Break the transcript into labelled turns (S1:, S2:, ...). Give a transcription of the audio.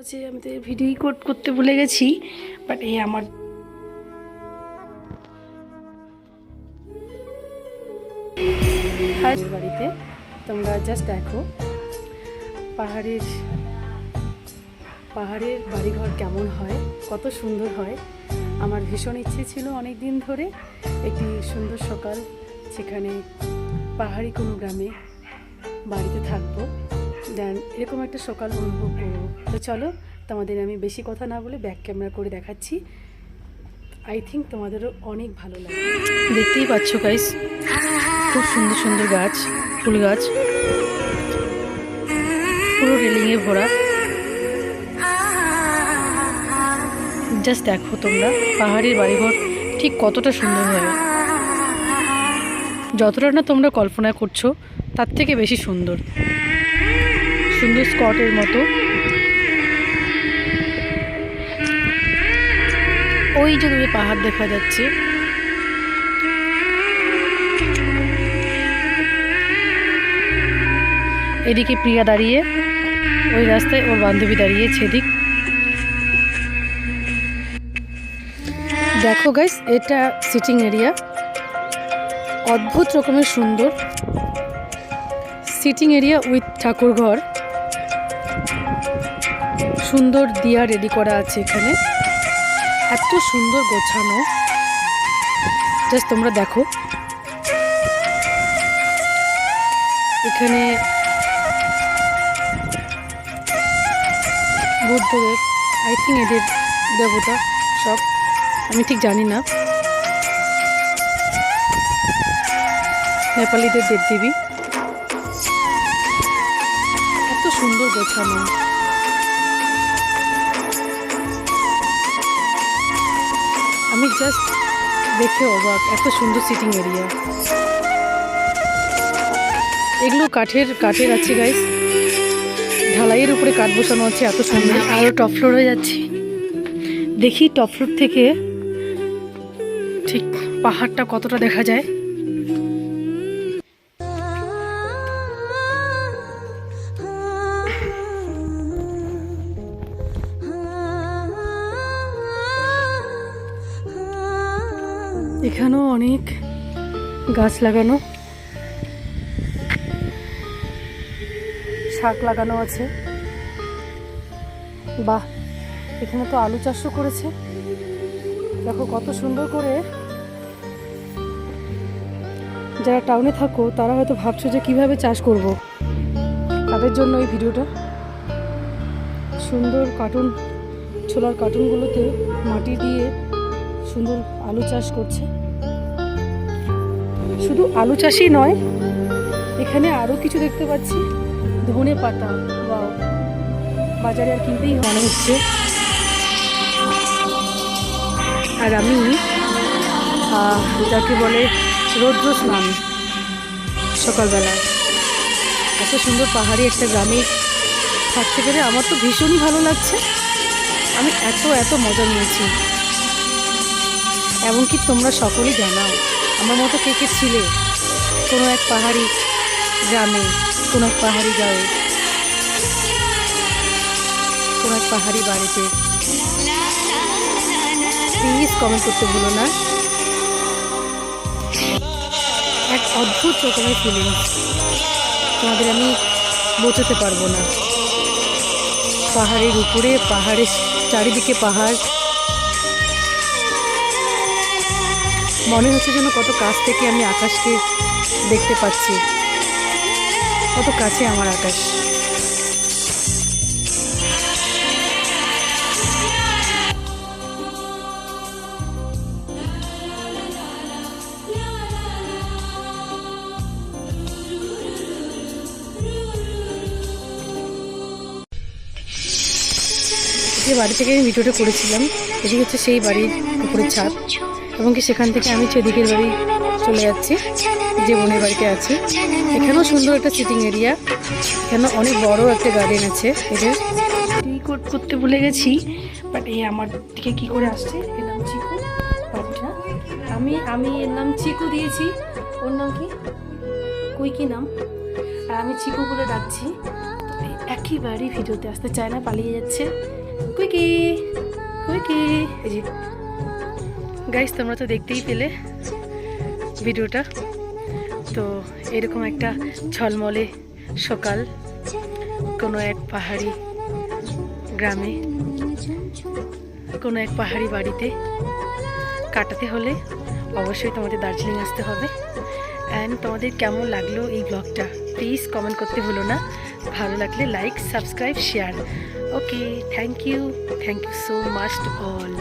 S1: আছে আমি তো ভিডিও করতে ভুলে গেছি, বাট এই আমার বাড়িতে তোমরা জাস্ট দেখো পাহাড়ের বাড়িঘর কেমন হয়, কত সুন্দর হয়। আমার ভীষণ ইচ্ছে ছিল অনেক দিন ধরে একটি সুন্দর সকাল সেখানে পাহাড়ি কোনো গ্রামে বাড়িতে থাকবো, দেন এরকম একটা সকাল অনুভব করবো। তো চলো তোমাদের আমি বেশি কথা না বলে ব্যাক ক্যামেরা করে দেখাচ্ছি। আই থিঙ্ক তোমাদেরও অনেক ভালো লাগে। দেখতেই পাচ্ছ গাইস, খুব সুন্দর সুন্দর গাছ, ফুল গাছ, পুরো রেলিংয়ে ভরা। জাস্ট দেখো তোমরা পাহাড়ের বাড়িঘর ঠিক কতটা সুন্দর হয়, যতটা না তোমরা কল্পনা করছো তার থেকে বেশি সুন্দর, সুন্দর স্কটের মতো। ওই যে দূরে পাহাড় দেখা যাচ্ছে, এদিকে প্রিয়া দাঁড়িয়ে, ওই রাস্তায় ওর বান্ধবী দাঁড়িয়েছে এদিক। দেখো গাইস, এটা সিটিং এরিয়া, অদ্ভুত রকমের সুন্দর সিটিং এরিয়া উইথ ঠাকুর ঘর, সুন্দর দিয়া রেডি করা আছে এখানে, এত সুন্দর গোছানো। জাস্ট তোমরা দেখো এখানে বুদ্ধদেব, আই থিঙ্ক এদের দেবতা সব, আমি ঠিক জানি না, নেপালিদের দেবদেবী, এত সুন্দর গোছানো। আমি জাস্ট দেখে অবাক, এত সুন্দর সিটিং এরিয়া। এগুলো কাঠের আছে গাইস, ঢালাইয়ের উপরে কাঠ বসানো আছে, এত সুন্দর। আরও টপ ফ্লোরে যাচ্ছি, দেখি টপ ফ্লোর থেকে ঠিক পাহাড়টা কতটা দেখা যায়। এখানেও অনেক গাছ লাগানো, শাক লাগানো আছে। বাহ, এখানে তো আলু চাষও করেছে, দেখো কত সুন্দর করে। যারা টাউনে থাকো তারা হয়তো ভাবছো যে কিভাবে চাষ করব, তাদের জন্য এই ভিডিওটা। সুন্দর কার্টুন, ছোলার কার্টুনগুলোতে মাটি দিয়ে সুন্দর আলু চাষ করছে। শুধু আলু চাষই নয়, এখানে আরও কিছু দেখতে পাচ্ছি, ধনে পাতা। বাও, বাজারে আর কিনতেই মনে হচ্ছে। আর আমি যাকে বলে রৌদ্র স্নান সকালবেলা, এত সুন্দর পাহাড়ি একটা গ্রামে থাকতে পেরে আমার তো ভীষণই ভালো লাগছে। আমি এত মজা নিয়েছি। এমনকি তোমরা সকলেই জানাও আমার মতো কে কে ছিলে কোনো এক পাহাড়ি গ্রামে, কোনো এক পাহাড়ি গাঁয়ে, কোনো এক পাহাড়ি বাড়িতে। প্লিজ কমেন্ট করতে ভুলো না। এক অদ্ভুত রকমের ফিলিংস, তোমাদের আমি বোঝাতে পারবো না। পাহাড়ের উপরে, পাহাড়ের চারিদিকে পাহাড়, মনে হচ্ছে যেন কত কাছ থেকে আমি আকাশকে দেখতে পাচ্ছি, কত কাছে আমার আকাশ। যে বাড়ি থেকে আমি ভিডিওটা করেছিলাম, এটি হচ্ছে সেই বাড়ির উপরের ছাদ, এবং কি সেখান থেকে আমি সেদিকের বাড়ি চলে যাচ্ছি, যে বোনের বাড়িতে আছি। এখানেও সুন্দর একটা সিটিং এরিয়া, এখানে অনেক বড় একটা গার্ডেন আছে। এদের করতে ভুলে গেছি, বাট এই আমার দিকে কি করে আসছে, এর নাম চিকু। বাট আমি এর নাম চিকু দিয়েছি, ওর নাম কি কুইকি নাম, আর আমি চিকু বলে ডাকছি। একেবারেই ভিডিওতে আসতে চায় না, পালিয়ে যাচ্ছে। কুইকি কুইকি, এই যে গাইস তোমরা তো দেখতেই পেলে ভিডিওটা। তো এরকম একটা ঝলমলে সকাল কোনো এক পাহাড়ি গ্রামে, কোনো এক পাহাড়ি বাড়িতে কাটাতে হলে অবশ্যই তোমাদের দার্জিলিং আসতে হবে। অ্যান্ড তোমাদের কেমন লাগলো এই ব্লগটা প্লিজ কমেন্ট করতে ভুলো না। ভালো লাগলে like, subscribe, share. Okay, thank you so much all.